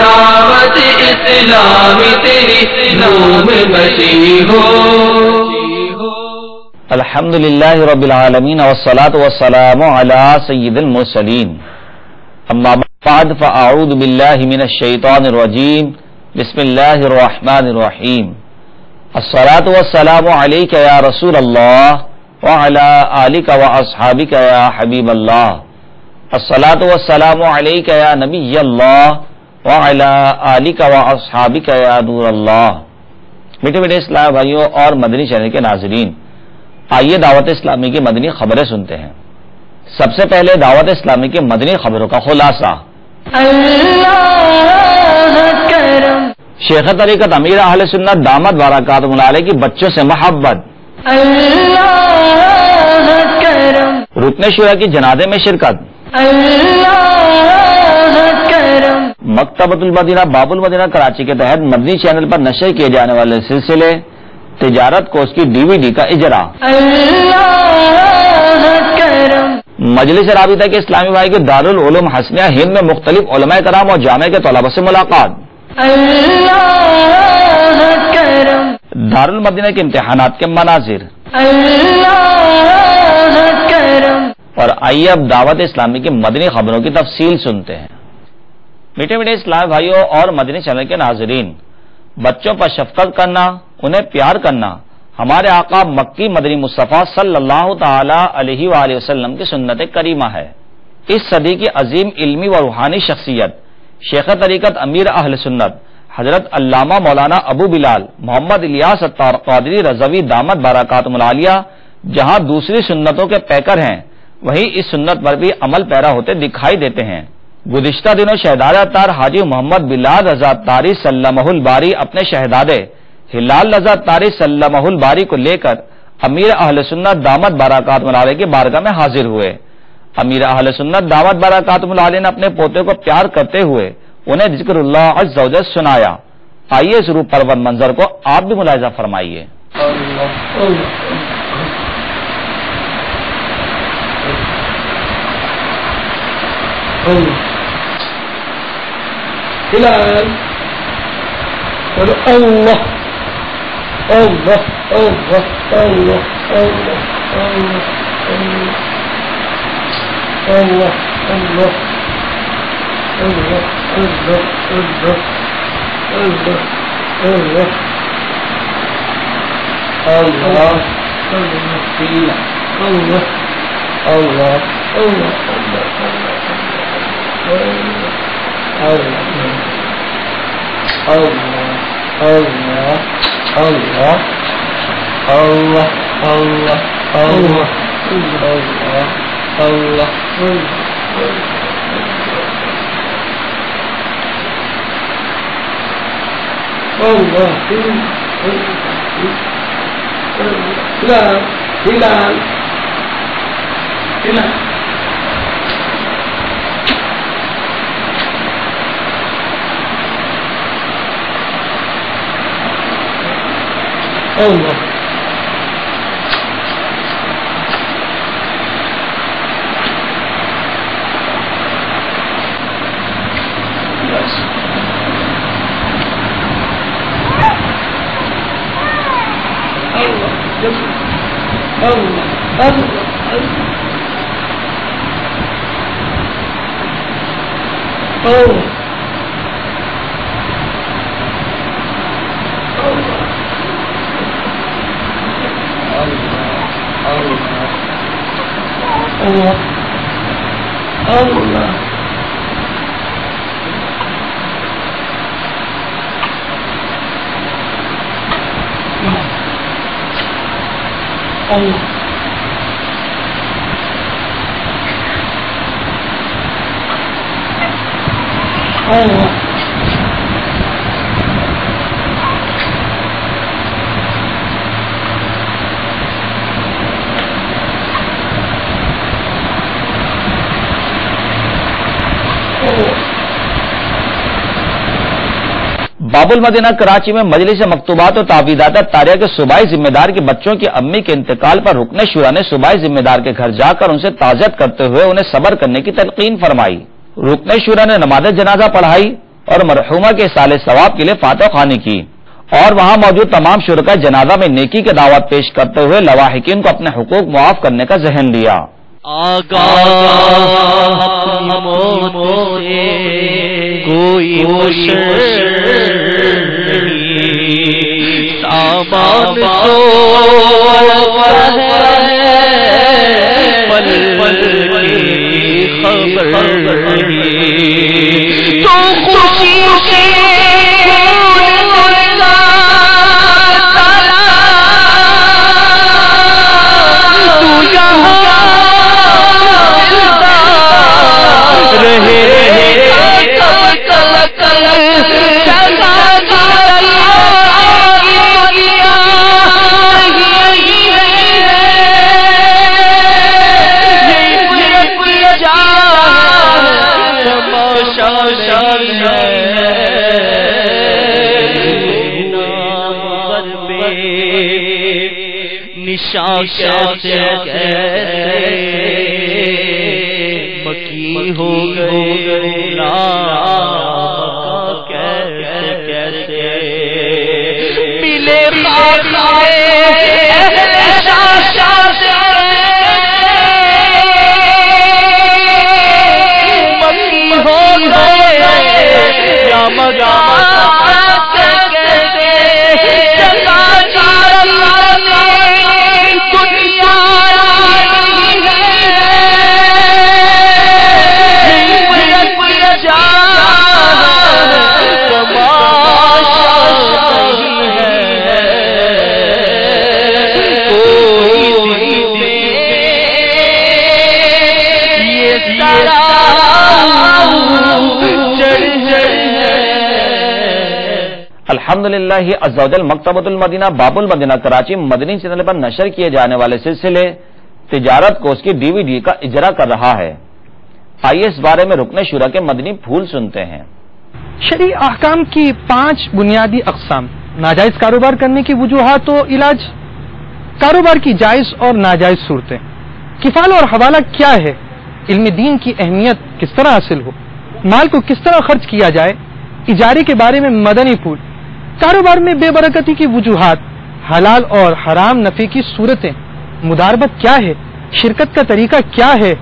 دعوت اسلامی تیری نام بشی ہو. الحمدللہ رب العالمین والصلاة والسلام علی سید المرسلین. اما بعد فاعوذ باللہ من الشیطان الرجیم. بسم اللہ الرحمن الرحیم. الصلاة والسلام علیک یا رسول اللہ وعلی آلک واصحابک یا حبیب اللہ. الصلاة والسلام علیک یا نبی اللہ وعلی آلک واصحابک یا نور اللہ. میٹھے میٹھے اسلام بھائیوں اور مدنی چینل کے ناظرین، آئیے دعوت اسلامی کی مدنی خبریں سنتے ہیں. سب سے پہلے دعوت اسلامی کی مدنی خبروں کا خلاصہ. شیخ طریقت امیر اہل سنت دامت برکاتہم علیہ کی بچوں سے محبت. رکن شورا کی جنازے میں شرکت. مکتبۃ المدینہ باب المدینہ کراچی کے تحت مدنی چینل پر نشر کیے جانے والے سلسلے تجارت کورس کی DVD کا اجرا. مجلس رابطہ کے اسلامی بھائی کے دارالعلوم حسنیہ ہند میں مختلف علماء کرام اور جامعہ کے طلباء سے ملاقات. دارالمدینہ کے امتحانات کے مناظر. اور آئیے اب دعوت اسلامی کی مدنی خبروں کی تفصیل سنتے ہیں. میٹھے میٹھے اسلامی بھائیوں اور مدنی چینل کے ناظرین، بچوں پر شفقت کرنا، انہیں پیار کرنا ہمارے آقا مکی مدنی مصطفیٰ صلی اللہ تعالی علیہ وآلہ وسلم کی سنت کریمہ ہے. اس صدی کی عظیم علمی و روحانی شخصیت شیخ طریقت امیر اہل سنت حضرت علامہ مولانا ابو بلال محمد الیاس اتار قادری رضوی دامت برکاتہم العالیہ جہاں دوسری سنتوں کے پیکر ہیں، وہیں اس سنت پر بھی عمل پیرا ہوتے دکھائی دیتے ہیں. گزشتہ دنوں شہزادہ اتار حاجی محمد بلال رضا اتاری سلمہ الباری اپنے شہزادے ہلال رضا اتاری سلمہ الباری کو لے کر امیر اہل سنت دامت برکاتہم العالیہ کی بارگاہ میں حاضر ہوئے. امیر اہل سنت دامت برکاتہم العالیہ نے اپنے پوتے کو پیار کرتے ہوئے انہیں ذکر اللہ عز و جل سنایا. آئیے اس روح پرور منظر کو آپ بھی ملاحظہ فرمائیے. باب المدینہ کراچی میں مجلس مکتوبات و تعویذات طاریہ کے صوبائی ذمہ دار کے بچوں کی امی کے انتقال پر رکن شورا نے صوبائی ذمہ دار کے گھر جا کر ان سے تعزیت کرتے ہوئے انہیں صبر کرنے کی تلقین فرمائی. رکن شورا نے نماز جنازہ پڑھائی اور مرحومہ کے سال ثواب کے لیے فاتح خوانی کی، اور وہاں موجود تمام شرکاء جنازہ میں نیکی کی دعوت پیش کرتے ہوئے لواحقین کو اپنے حقوق معاف کرنے کا ذہن دیا۔ کوئی سامان پل پل کی خبر تو خوشی سے مکی ہو گئی کیسے ملے مکی ہو گئے الحمدللہ عز و جل مکتبۃ المدینہ باب المدینہ کراچی مدنی چینل پر نشر کیے جانے والے سلسلے تجارت کورس کی DVD کا اجرا کر رہا ہے۔ آئیے اس بارے میں رکن شورا کے مدنی پھول سنتے ہیں۔ شرعی احکام کی 5 بنیادی اقسام: ناجائز کاروبار کرنے کی وجوہات و علاج، کاروبار کی جائز اور ناجائز صورتیں، کفالہ اور حوالہ کیا ہے، علم دین کی اہمیت کس طرح حاصل ہو، مال کو کس طرح خرچ کیا جائے، اجارے کے بارے میں مدنی پھول، کاروبار میں بے برکتی کی وجوہات، حلال اور حرام نفع کی صورتیں، مداربت کیا ہے، شرکت کا طریقہ کیا ہے،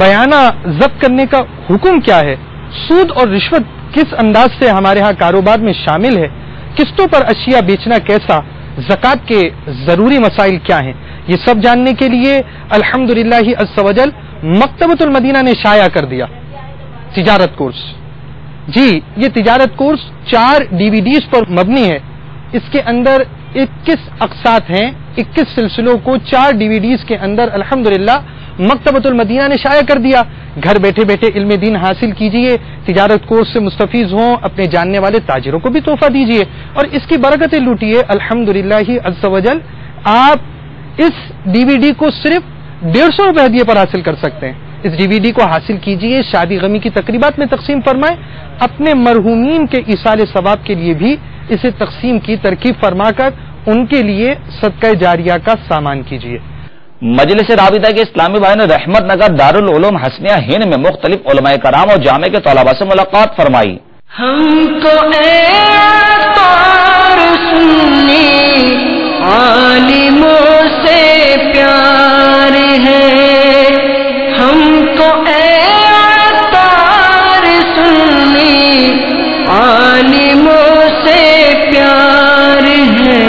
بیانہ ضبط کرنے کا حکم کیا ہے، سود اور رشوت کس انداز سے ہمارے ہاں کاروبار میں شامل ہے، قسطوں پر اشیاء بیچنا کیسا، زکوٰۃ کے ضروری مسائل کیا ہیں، یہ سب جاننے کے لیے الحمدللہ عز و جل مکتبۃ المدینہ نے شائع کر دیا تجارت کورس۔ جی، یہ تجارت کورس 4 DVDs پر مبنی ہے۔ اس کے اندر 21 اقساط ہیں، 21 سلسلوں کو 4 DVDs کے اندر الحمدللہ مکتبۃ المدینہ نے شائع کر دیا۔ گھر بیٹھے بیٹھے علم دین حاصل کیجئے، تجارت کورس سے مستفیض ہوں، اپنے جاننے والے تاجروں کو بھی تحفہ دیجئے اور اس کی برکتیں لوٹیے۔ الحمدللہ عز و جل آپ اس DVD کو صرف 150 روپے ہدیے پر حاصل کر سکتے ہیں۔ اس DVD کو حاصل کیجئے، شادی غمی کی تقریبات میں تقسیم فرمائیں، اپنے مرحومین کے ایصال ثواب کے لیے بھی اسے تقسیم کی ترکیب فرما کر ان کے لیے صدقہ جاریہ کا سامان کیجئے۔ مجلس رابطہ کے اسلامی بھائی نے رحمت نگر دارالعلوم حسنیہ ہند میں مختلف علماء کرام اور جامع کے طلباء سے ملاقات فرمائی۔ ہم کو اعتبار سنی عالموں سے پیار ہے، ہم کو اعتبار سنی عالموں سے پیار ہے،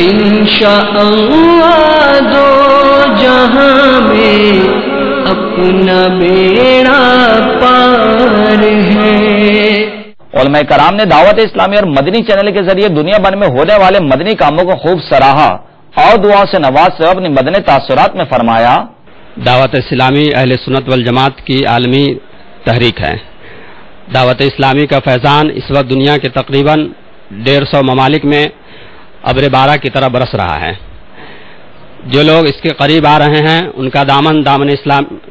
انشاءاللہ دو جہاں میں اپنا بیڑا پار ہے۔ علماء کرام نے دعوت اسلامی اور مدنی چینل کے ذریعے دنیا بھر میں ہونے والے مدنی کاموں کو خوب سراہا اور دعاؤں سے نواز سے اپنی مدنی تاثرات میں فرمایا، دعوت اسلامی اہل سنت والجماعت کی عالمی تحریک ہے۔ دعوت اسلامی کا فیضان اس وقت دنیا کے تقریباً 150 ممالک میں ابر بارہ کی طرح برس رہا ہے۔ جو لوگ اس کے قریب آ رہے ہیں ان کا دامن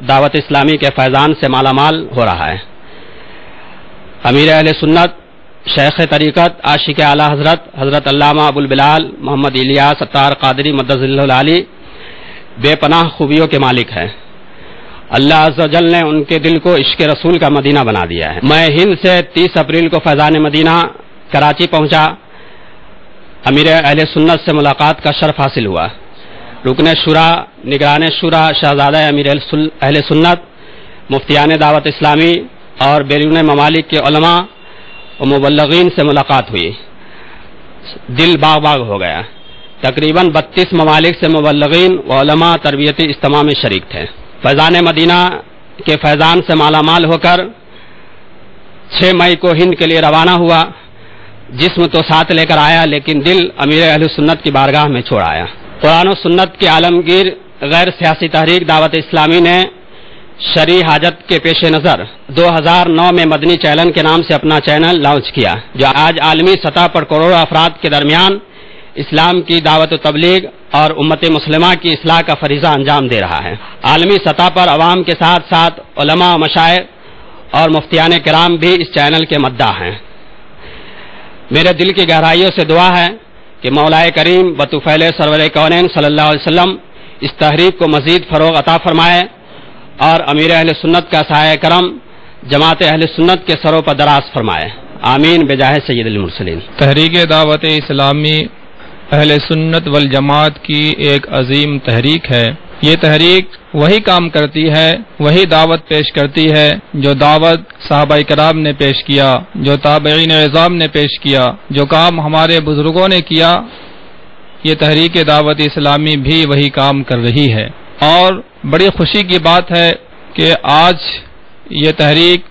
دعوت اسلامی کے فیضان سے مالا مال ہو رہا ہے۔ امیر اہل سنت، شیخ طریقت، عاشق اعلیٰ حضرت علامہ ابوالبلال محمد الیاس ستار قادری مدظ اللہ العالی بے پناہ خوبیوں کے مالک ہیں۔ اللہ عز و جل نے ان کے دل کو عشق رسول کا مدینہ بنا دیا ہے۔ میں ہند سے 30 اپریل کو فیضان مدینہ کراچی پہنچا۔ امیر اہل سنت سے ملاقات کا شرف حاصل ہوا۔ رکن شورا، نگران شورا شہزادہ امیر اہل سنت، مفتیان دعوت اسلامی اور بیرون ممالک کے علماء و مبلغین سے ملاقات ہوئی۔ دل باغ باغ ہو گیا۔ تقریباً 32 ممالک سے مبلغین و علماء تربیتی اجتماع میں شریک تھے۔ فیضان مدینہ کے فیضان سے مالا مال ہو کر 6 مئی کو ہند کے لیے روانہ ہوا۔ جسم تو ساتھ لے کر آیا لیکن دل امیر اہل سنت کی بارگاہ میں چھوڑ آیا۔ قرآن و سنت کی عالمگیر غیر سیاسی تحریک دعوت اسلامی نے شرعی حاجت کے پیش نظر 2009 میں مدنی چینل کے نام سے اپنا چینل لانچ کیا، جو آج عالمی سطح پر کروڑوں افراد کے درمیان اسلام کی دعوت و تبلیغ اور امت مسلمہ کی اصلاح کا فریضہ انجام دے رہا ہے۔ عالمی سطح پر عوام کے ساتھ ساتھ علماء و مشائخ اور مفتیان کرام بھی اس چینل کے مداح ہیں۔ میرے دل کی گہرائیوں سے دعا ہے کہ مولا کریم بطفیل سرور کونین صلی اللہ علیہ وسلم اس تحریک کو مزید فروغ عطا فرمائے اور امیر اہل سنت کا سایہ کرم جماعت اہل سنت کے سروں پر دراز فرمائے، آمین بجاہ سید المرسلین۔ تحریک دعوت اسلامی اہل سنت والجماعت کی ایک عظیم تحریک ہے۔ یہ تحریک وہی کام کرتی ہے، وہی دعوت پیش کرتی ہے جو دعوت صحابہ کرام نے پیش کیا، جو تابعین اعظام نے پیش کیا، جو کام ہمارے بزرگوں نے کیا، یہ تحریک دعوت اسلامی بھی وہی کام کر رہی ہے۔ اور بڑی خوشی کی بات ہے کہ آج یہ تحریک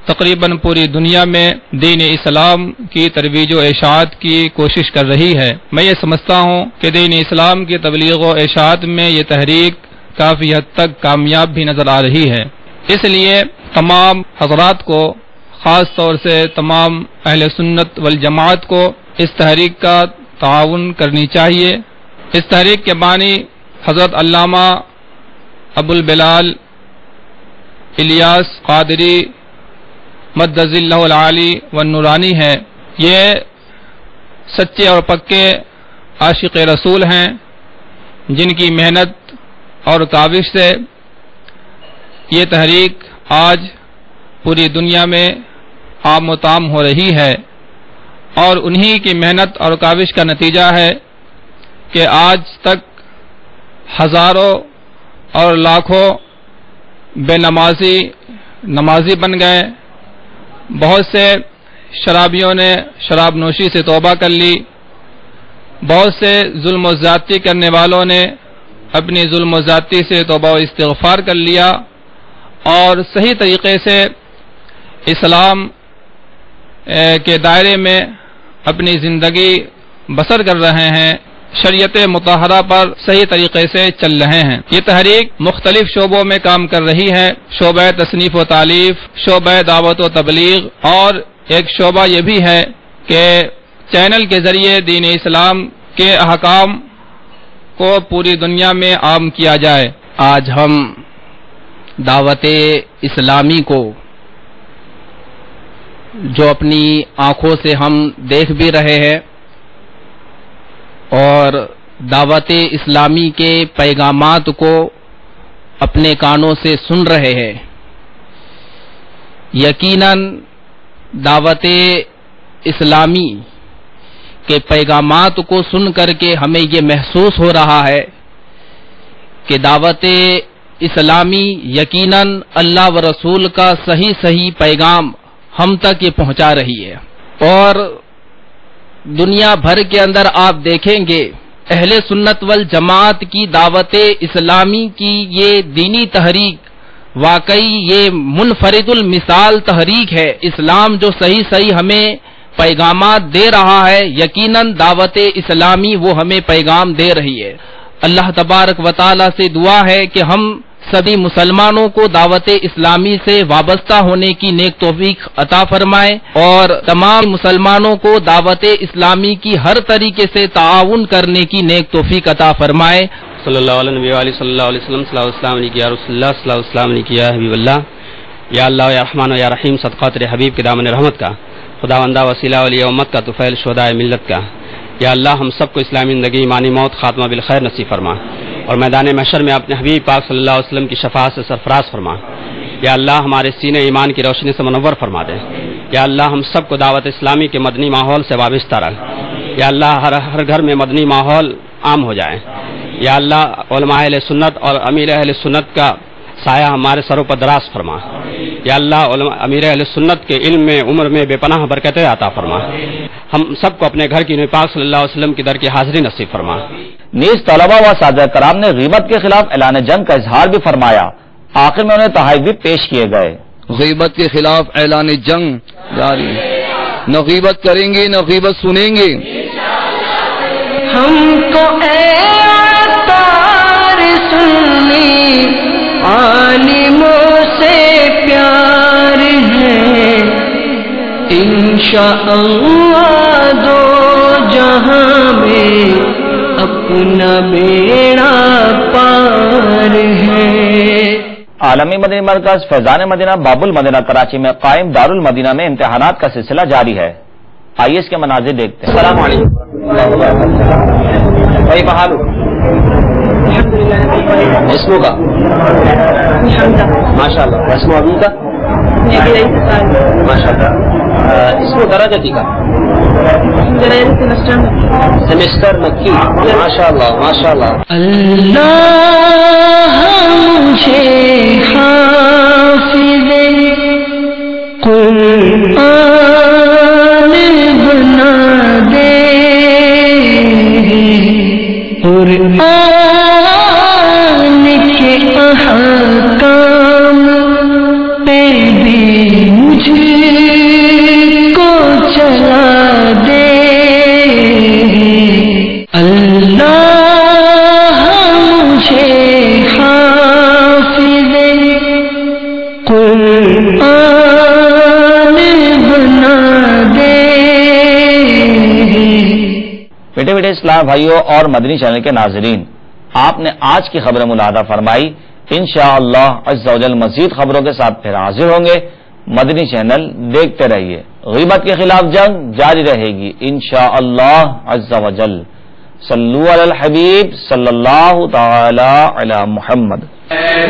تقریباً پوری دنیا میں دین اسلام کی ترویج و اشاعت کی کوشش کر رہی ہے۔ میں یہ سمجھتا ہوں کہ دین اسلام کی تبلیغ و اشاعت میں یہ تحریک کافی حد تک کامیاب بھی نظر آ رہی ہے۔ اس لیے تمام حضرات کو، خاص طور سے تمام اہل سنت والجماعت کو اس تحریک کا تعاون کرنی چاہیے۔ اس تحریک کے بانی حضرت علامہ ابوالبلال الیاس قادری مدذ اللہ العالی والنورانی ہے۔ یہ سچے اور پکے عاشق رسول ہیں جن کی محنت اور کاوش سے یہ تحریک آج پوری دنیا میں عام و تام ہو رہی ہے، اور انہی کی محنت اور کاوش کا نتیجہ ہے کہ آج تک ہزاروں اور لاکھوں بے نمازی بن گئے۔ بہت سے شرابیوں نے شراب نوشی سے توبہ کر لی، بہت سے ظلم و زیادتی کرنے والوں نے اپنی ظلم و زیادتی سے توبہ و استغفار کر لیا اور صحیح طریقے سے اسلام کے دائرے میں اپنی زندگی بسر کر رہے ہیں، شریعت مطہرہ پر صحیح طریقے سے چل رہے ہیں۔ یہ تحریک مختلف شعبوں میں کام کر رہی ہے، شعبہ تصنیف و تالیف، شعبہ دعوت و تبلیغ، اور ایک شعبہ یہ بھی ہے کہ چینل کے ذریعے دین اسلام کے احکام کو پوری دنیا میں عام کیا جائے۔ آج ہم دعوت اسلامی کو جو اپنی آنکھوں سے ہم دیکھ بھی رہے ہیں اور دعوت اسلامی کے پیغامات کو اپنے کانوں سے سن رہے ہیں، یقیناً دعوت اسلامی کے پیغامات کو سن کر کے ہمیں یہ محسوس ہو رہا ہے کہ دعوت اسلامی یقیناً اللہ و رسول کا صحیح پیغام ہم تک یہ پہنچا رہی ہے۔ اور دنیا بھر کے اندر آپ دیکھیں گے اہل سنت والجماعت کی دعوت اسلامی کی یہ دینی تحریک واقعی یہ منفرد المثال تحریک ہے۔ اسلام جو صحیح ہمیں پیغامات دے رہا ہے، یقیناً دعوت اسلامی وہ ہمیں پیغام دے رہی ہے۔ اللہ تبارک و تعالی سے دعا ہے کہ ہم سبھی مسلمانوں کو دعوت اسلامی سے وابستہ ہونے کی نیک توفیق عطا فرمائے اور تمام مسلمانوں کو دعوت اسلامی کی ہر طریقے سے تعاون کرنے کی نیک توفیق عطا فرمائے۔ صلی اللہ علیہ نبی علیہ صلی اللہ علیہ وسلم، صلی اللہ علیہ وسلم یا رسول اللہ، صلی اللہ علیہ وسلم یا حبیب اللہ، یا اللہ یا رحمان یا رحیم، صدقات حبیب کے دامن رحمت کا، خداوندہ وسیلہ ولی امت کا، طفیل شہداء ملت کا، یا اللہ ہم سب کو اسلامی زندگی، ایمانی موت، خاتمہ بالخیر نصیب فرما۔ اور میدان محشر میں اپنے حبیب پاک صلی اللہ علیہ وسلم کی شفاعت سے سرفراز فرما. یا اللہ ہمارے سینے ایمان کی روشنی سے منور فرما دے. یا اللہ ہم سب کو دعوت اسلامی کے مدنی ماحول سے وابستہ رکھ. یا اللہ ہر گھر میں مدنی ماحول عام ہو جائے. یا اللہ علماء اہل سنت اور امیر اہل سنت کا سایہ ہمارے سروں پر دراز فرما. یا اللہ امیر اہل سنت کے علم میں عمر میں بے پناہ برکتیں عطا فرما. ہم سب کو اپنے گھر کی نبی پاک صلی اللہ علیہ وسلم کی در کی حاضری نصیب فرما. نیز طلبہ و اساتذہ کرام نے غیبت کے خلاف اعلان جنگ کا اظہار بھی فرمایا. آخر میں انہیں تحائف بھی پیش کیے گئے. غیبت کے خلاف اعلان جنگ جاری. نہ غیبت کریں گے نہ غیبت سنیں گے. ہم کو اے عطار سنی عالموں سے پیار ہے. انشاءاللہ دو جہاں میں اپنا بیڑا پار ہے. عالمی مدنی مرکز فیضان مدینہ باب المدینہ کراچی میں قائم دارالمدینہ میں امتحانات کا سلسلہ جاری ہے. آئیے اس کے مناظر دیکھتے ہیں. السلام علیکم. كيف حالك؟ اسمك؟ ما شاء الله. اسم أبيك؟ ما شاء الله. اسم درجتك؟ سمستر مکی. ما شاء الله ما شاء الله. اللہ مجھے حافظ قرآن بنا دے. قرآن کے احکام پہ بھی مجھ کو چلا دے. اللہ مجھے حافظ قرآن بنا دے. بیٹے بیٹے اسلام بھائیوں اور مدنی چینل کے ناظرین، آپ نے آج کی خبر ملاحظہ فرمائی. انشاءاللہ عز و جل مزید خبروں کے ساتھ پھر حاضر ہوں گے. مدنی چینل دیکھتے رہیے. غیبت کے خلاف جنگ جاری رہے گی انشاءاللہ عز و جل. صلو علی الحبیب صلی اللہ تعالی علی محمد.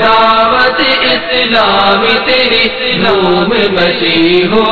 دعوت اسلامی تیری نام بچی ہو.